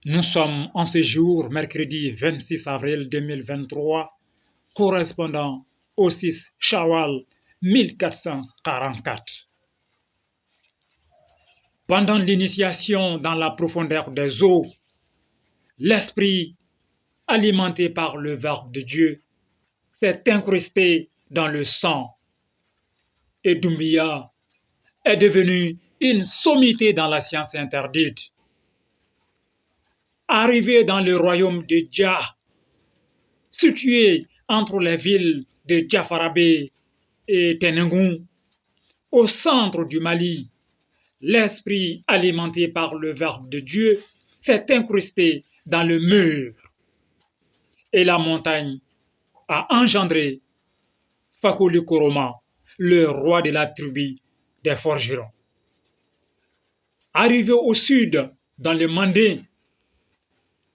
Nous sommes en ce jour, mercredi 26 avril 2023, correspondant au 6 Shawwal 1444. Pendant l'initiation dans la profondeur des eaux, l'esprit, alimenté par le Verbe de Dieu, s'est incrusté dans le sang. Et Doumbia est devenu une sommité dans la science interdite. Arrivé dans le royaume de Dja, situé entre les villes de Djafarabé et Tenengoum, au centre du Mali, l'esprit alimenté par le Verbe de Dieu s'est incrusté dans le mur et la montagne a engendré Fakoli Koroma, le roi de la tribu des forgerons. Arrivé au sud, dans le Mandé,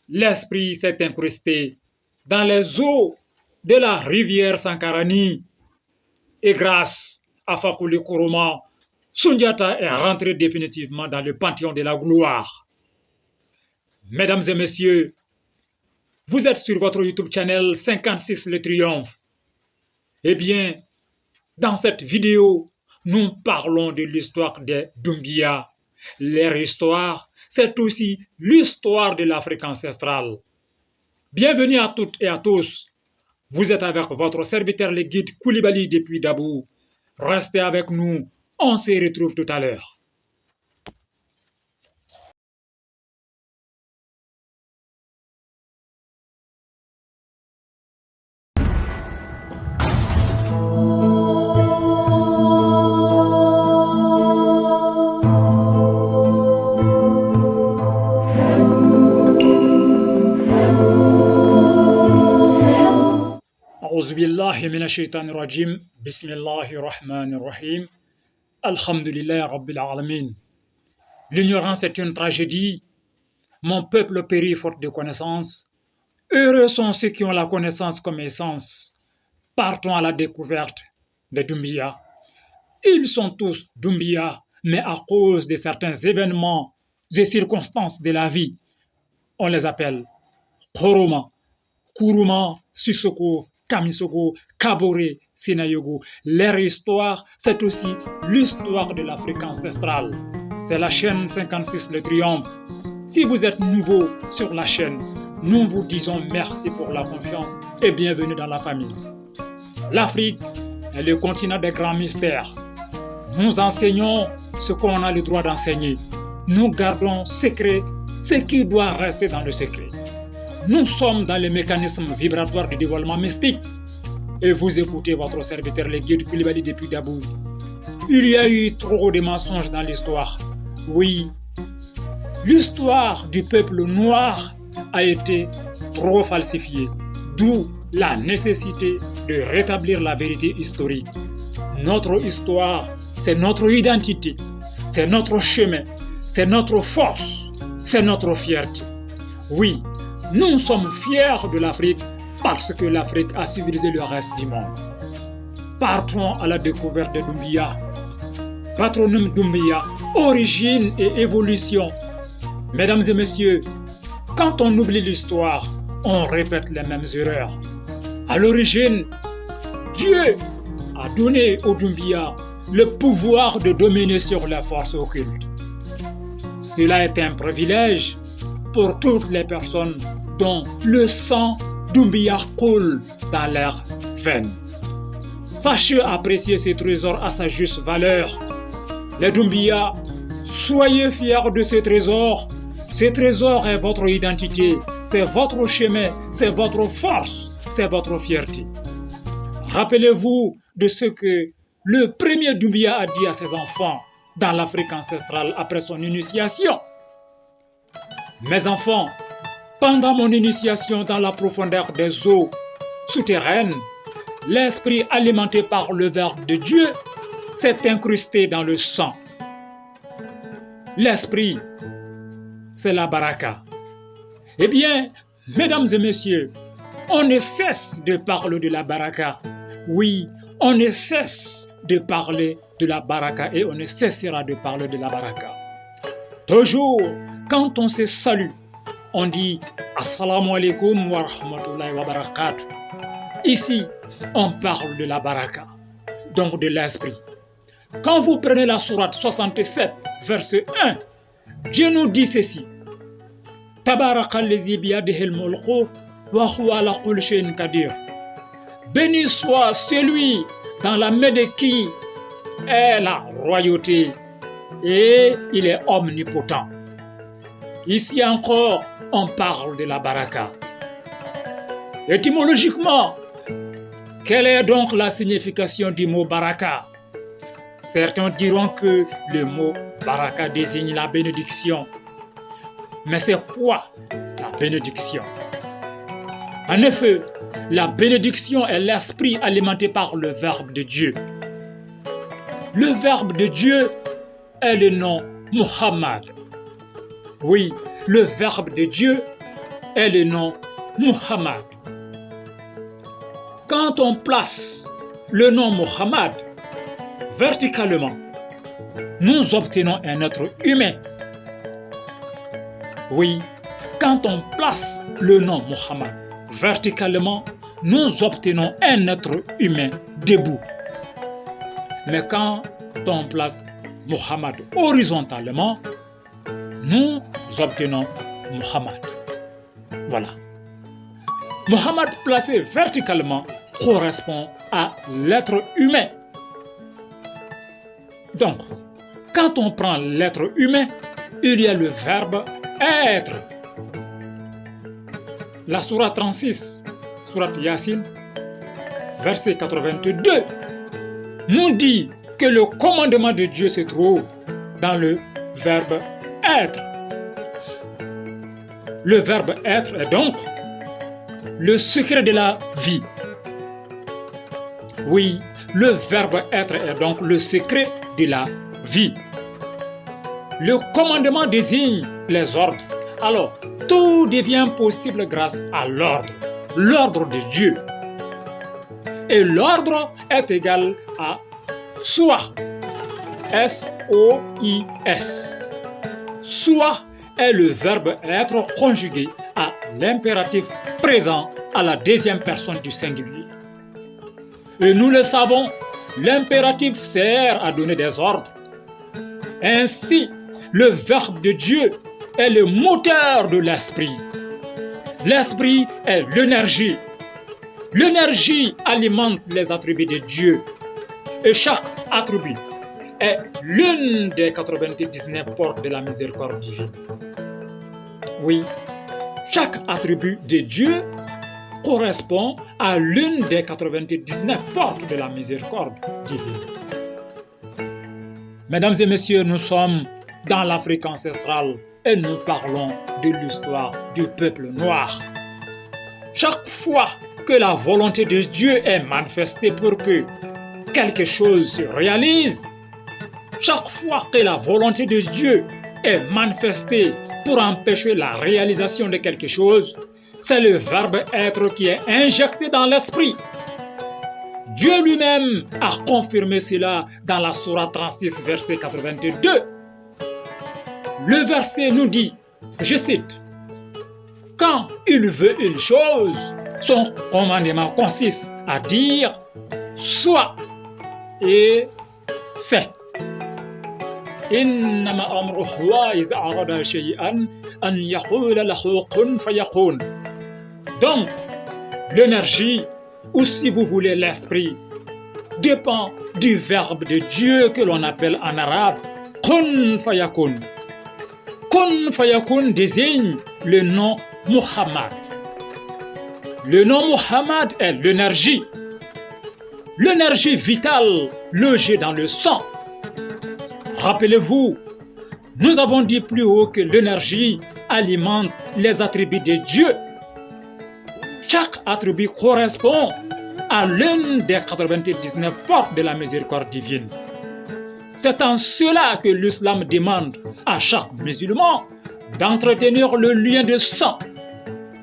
l'esprit s'est incrusté dans les eaux de la rivière Sankarani et grâce à Fakoli Koroma, Sundiata est rentré définitivement dans le panthéon de la gloire. Mesdames et messieurs, vous êtes sur votre YouTube channel 56 Le Triomphe. Eh bien, dans cette vidéo, nous parlons de l'histoire des Doumbia. Leur histoire, c'est aussi l'histoire de l'Afrique ancestrale. Bienvenue à toutes et à tous. Vous êtes avec votre serviteur le guide Koulibaly depuis Dabou. Restez avec nous, on se retrouve tout à l'heure. أعوذ بالله من الشيطان الرجيم بسم الله الرحمن الرحيم الحمد لله رب العالمين. L'ignorance est une tragédie. Mon peuple périt faute de connaissance. Heureux sont ceux qui ont la connaissance comme essence. Partons à la découverte des Doumbia. Ils sont tous Doumbia, mais à cause de certains événements et circonstances de la vie, on les appelle Koroma, Kuruma, Sissoko, Kamisoko, Kabore, Sinayogo. Leur histoire, c'est aussi l'histoire de l'Afrique ancestrale. C'est la chaîne 56 Le Triomphe. Si vous êtes nouveau sur la chaîne, nous vous disons merci pour la confiance et bienvenue dans la famille. L'Afrique est le continent des grands mystères. Nous enseignons ce qu'on a le droit d'enseigner. Nous gardons secret ce qui doit rester dans le secret. Nous sommes dans les mécanismes vibratoires du dévoilement mystique. Et vous écoutez votre serviteur le guide Koulibaly depuis Dabou. Il y a eu trop de mensonges dans l'histoire. Oui, l'histoire du peuple noir a été trop falsifiée. D'où la nécessité de rétablir la vérité historique. Notre histoire, c'est notre identité, c'est notre chemin, c'est notre force, c'est notre fierté. Oui, nous sommes fiers de l'Afrique parce que l'Afrique a civilisé le reste du monde. Partons à la découverte de Doumbia. Patronum Doumbia, origine et évolution. Mesdames et messieurs, quand on oublie l'histoire, on répète les mêmes erreurs. À l'origine, Dieu a donné aux Doumbia le pouvoir de dominer sur les forces occultes. Cela est un privilège pour toutes les personnes dont le sang Doumbia coule dans leurs veines. Sachez apprécier ces trésors à sa juste valeur. Les Doumbia, soyez fiers de ces trésors. Ces trésors est votre identité, c'est votre chemin, c'est votre force, c'est votre fierté. Rappelez-vous de ce que le premier Doumbia a dit à ses enfants dans l'Afrique ancestrale après son initiation. Mes enfants, pendant mon initiation dans la profondeur des eaux souterraines, l'esprit alimenté par le Verbe de Dieu s'est incrusté dans le sang. L'esprit, c'est la baraka. Eh bien, mesdames et messieurs, on ne cesse de parler de la baraka. Oui, on ne cesse de parler de la baraka et on ne cessera de parler de la baraka. Toujours, quand on se salue, on dit Assalamu alaikum wa rahmatullahi wa barakatuh. Ici, on parle de la baraka, donc de l'esprit. Quand vous prenez la sourate 67, verset 1, Dieu nous dit ceci. Tabarakalladhi biyadihil mulku wa huwa ala kulli shay'in qadir. Béni soit celui dans la main de qui est la royauté et il est omnipotent. Ici encore, on parle de la baraka. Étymologiquement, quelle est donc la signification du mot baraka? Certains diront que le mot baraka désigne la bénédiction. Mais c'est quoi la bénédiction? En effet, la bénédiction est l'esprit alimenté par le Verbe de Dieu. Le Verbe de Dieu est le nom Muhammad. Oui, le Verbe de Dieu est le nom Muhammad. Quand on place le nom Muhammad verticalement, nous obtenons un être humain. Oui, quand on place le nom Muhammad verticalement, nous obtenons un être humain debout. Mais quand on place Muhammad horizontalement, nous obtenons Muhammad. Voilà. Muhammad placé verticalement correspond à l'être humain. Donc, quand on prend l'être humain, il y a le verbe être. La sourate 36, sourate Yassine, verset 82, nous dit que le commandement de Dieu se trouve dans le verbe être. Le verbe être est donc le secret de la vie. Oui, le verbe être est donc le secret de la vie. Le commandement désigne les ordres. Alors, tout devient possible grâce à l'ordre, l'ordre de Dieu. Et l'ordre est égal à soi, S-O-I-S. Soi est le verbe être conjugué à l'impératif présent à la deuxième personne du singulier. Et nous le savons, l'impératif sert à donner des ordres. Ainsi, le Verbe de Dieu est le moteur de l'esprit. L'esprit est l'énergie. L'énergie alimente les attributs de Dieu. Et chaque attribut est l'une des 99 portes de la miséricorde divine. Oui, chaque attribut de Dieu correspond à l'une des 99 portes de la miséricorde divine. Mesdames et messieurs, nous sommes dans l'Afrique ancestrale et nous parlons de l'histoire du peuple noir. Chaque fois que la volonté de Dieu est manifestée pour que quelque chose se réalise, chaque fois que la volonté de Dieu est manifestée pour empêcher la réalisation de quelque chose, c'est le verbe être qui est injecté dans l'esprit. Dieu lui-même a confirmé cela dans la sourate 36, verset 82. Le verset nous dit, je cite, « Quand il veut une chose, son commandement consiste à dire « soit » et « c'est ». إنما أمره إذا أراد شيئا أن يقول له كن فيكون. Donc, l'énergie, ou si vous voulez l'esprit, dépend du verbe de Dieu que l'on appelle en arabe kun fayakun. Kun fayakun désigne le nom Muhammad. Le nom Muhammad est l'énergie vitale logée dans le sang. Rappelez-vous, nous avons dit plus haut que l'énergie alimente les attributs de Dieu. Chaque attribut correspond à l'une des 99 portes de la miséricorde divine. C'est en cela que l'islam demande à chaque musulman d'entretenir le lien de sang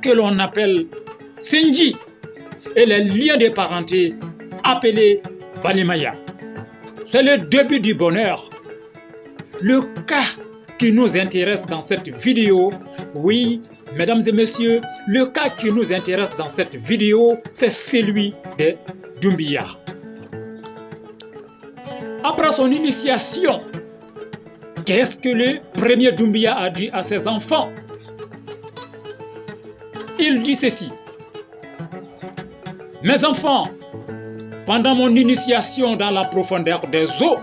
que l'on appelle Sinji et les liens de parenté appelés Banimaya. C'est le début du bonheur. Le cas qui nous intéresse dans cette vidéo, oui, Mesdames et messieurs, le cas qui nous intéresse dans cette vidéo, c'est celui de Doumbia. Après son initiation, qu'est-ce que le premier Doumbia a dit à ses enfants? Il dit ceci: mes enfants, pendant mon initiation dans la profondeur des eaux,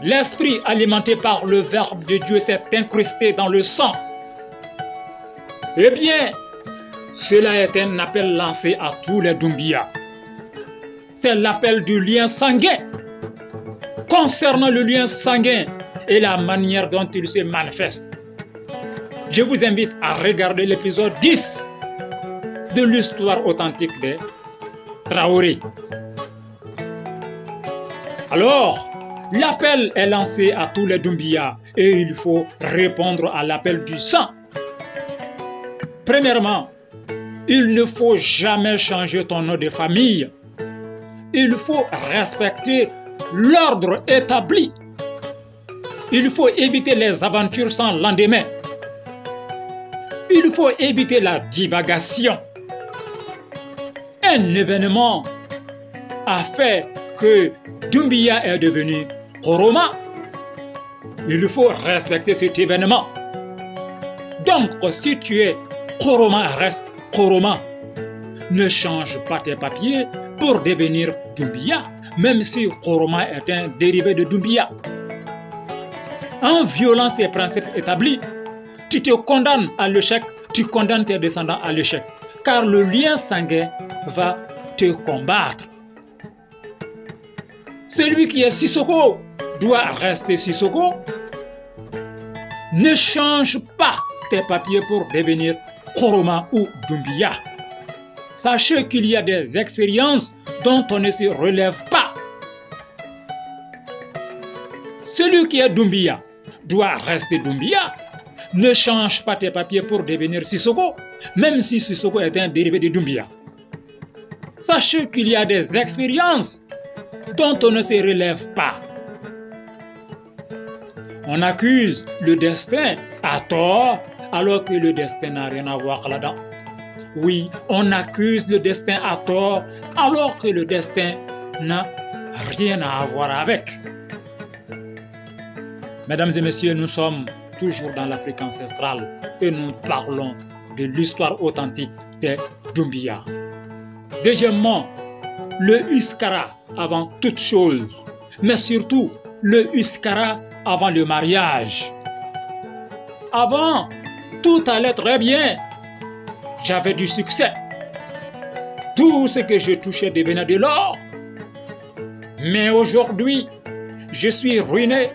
l'esprit alimenté par le Verbe de Dieu s'est incrusté dans le sang. Eh bien, cela est un appel lancé à tous les Doumbia. C'est l'appel du lien sanguin. Concernant le lien sanguin et la manière dont il se manifeste, je vous invite à regarder l'épisode 10 de l'histoire authentique des Traoré. Alors, l'appel est lancé à tous les Doumbia et il faut répondre à l'appel du sang. Premièrement, il ne faut jamais changer ton nom de famille. Il faut respecter l'ordre établi. Il faut éviter les aventures sans lendemain. Il faut éviter la divagation. Un événement a fait que Doumbia est devenu Koroma. Il faut respecter cet événement. Donc, si tu es Koroma, reste Koroma. Ne change pas tes papiers pour devenir Doumbia, même si Koroma est un dérivé de Doumbia. En violant ces principes établis, tu te condamnes à l'échec, tu condamnes tes descendants à l'échec, car le lien sanguin va te combattre. Celui qui est Sissoko doit rester Sissoko. Ne change pas tes papiers pour devenir Koroma ou Doumbia. Sachez qu'il y a des expériences dont on ne se relève pas. Celui qui est Doumbia doit rester Doumbia. Ne change pas tes papiers pour devenir Sissoko, même si Sissoko est un dérivé de Doumbia. Sachez qu'il y a des expériences dont on ne se relève pas. On accuse le destin à tort, alors que le destin n'a rien à voir là-dedans. Oui, on accuse le destin à tort, alors que le destin n'a rien à voir avec. Mesdames et messieurs, nous sommes toujours dans l'Afrique ancestrale et nous parlons de l'histoire authentique des Doumbia. Deuxièmement, le Uskara avant toute chose, mais surtout le Uskara avant le mariage. Avant, tout allait très bien. J'avais du succès. Tout ce que je touchais devenait de l'or. Mais aujourd'hui, je suis ruiné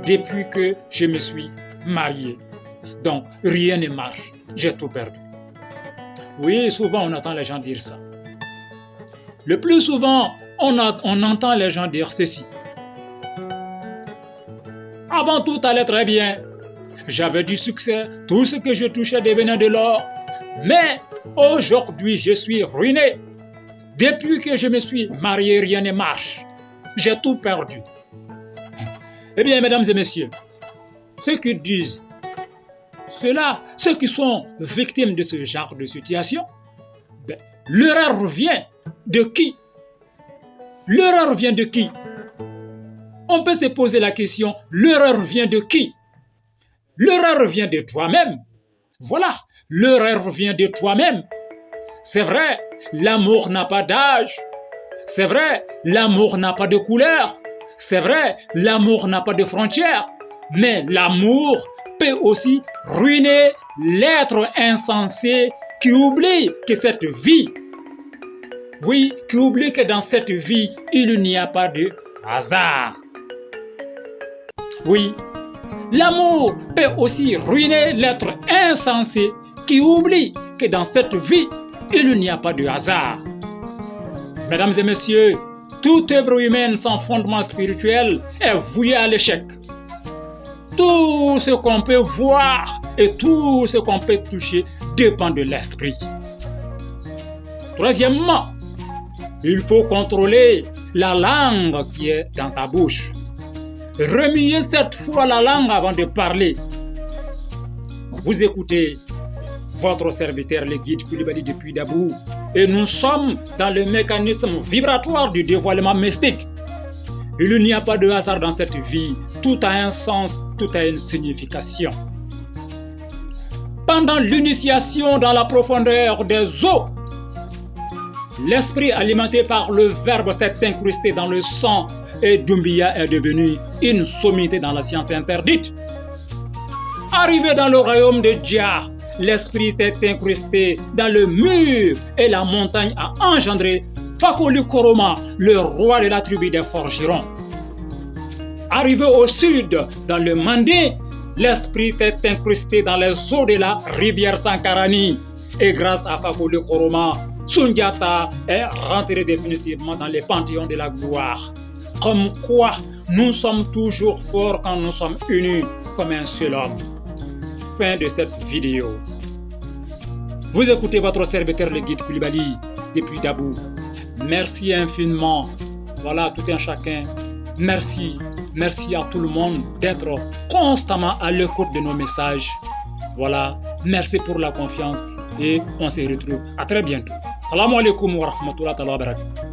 depuis que je me suis marié. Donc, rien ne marche. J'ai tout perdu. Oui, souvent on entend les gens dire ça. Le plus souvent, on entend les gens dire ceci. Avant, tout allait très bien. J'avais du succès. Tout ce que je touchais devenait de l'or. Mais aujourd'hui, je suis ruiné. Depuis que je me suis marié, rien ne marche. J'ai tout perdu. Eh bien, mesdames et messieurs, ceux qui disent cela, ceux qui sont victimes de ce genre de situation, l'erreur vient de qui? L'erreur vient de qui? On peut se poser la question, l'erreur vient de qui? L'erreur vient de toi-même. Voilà, l'erreur vient de toi-même. C'est vrai, l'amour n'a pas d'âge. C'est vrai, l'amour n'a pas de couleur. C'est vrai, l'amour n'a pas de frontières. Mais l'amour peut aussi ruiner l'être insensé qui oublie que cette vie, oui, qui oublie que dans cette vie, il n'y a pas de hasard. Oui, l'amour peut aussi ruiner l'être insensé qui oublie que dans cette vie, il n'y a pas de hasard. Mesdames et messieurs, toute œuvre humaine sans fondement spirituel est vouée à l'échec. Tout ce qu'on peut voir et tout ce qu'on peut toucher dépend de l'esprit. Troisièmement, il faut contrôler la langue qui est dans ta bouche. Remuez cette fois la langue avant de parler. Vous écoutez votre serviteur, le guide Koulibaly depuis Dabou. Et nous sommes dans le mécanisme vibratoire du dévoilement mystique. Il n'y a pas de hasard dans cette vie. Tout a un sens, tout a une signification. Pendant l'initiation dans la profondeur des eaux, l'esprit alimenté par le verbe s'est incrusté dans le sang et Doumbia est devenu une sommité dans la science interdite. Arrivé dans le royaume de Dja, l'esprit s'est incrusté dans le mur et la montagne a engendré Fakoli Koroma, le roi de la tribu des forgerons. Arrivé au sud, dans le Mandé, l'esprit s'est incrusté dans les eaux de la rivière Sankarani. Et grâce à Fakoli Koroma, Sundiata est rentré définitivement dans les panthéons de la gloire. Comme quoi, nous sommes toujours forts quand nous sommes unis comme un seul homme. Fin de cette vidéo. Vous écoutez votre serviteur le guide Koulibaly depuis Dabou. Merci infiniment. Voilà, tout un chacun. Merci à tout le monde d'être constamment à l'écoute de nos messages. Voilà, merci pour la confiance et on se retrouve à très bientôt. Salam alaikum wa rahmatullahi wa barakatuh.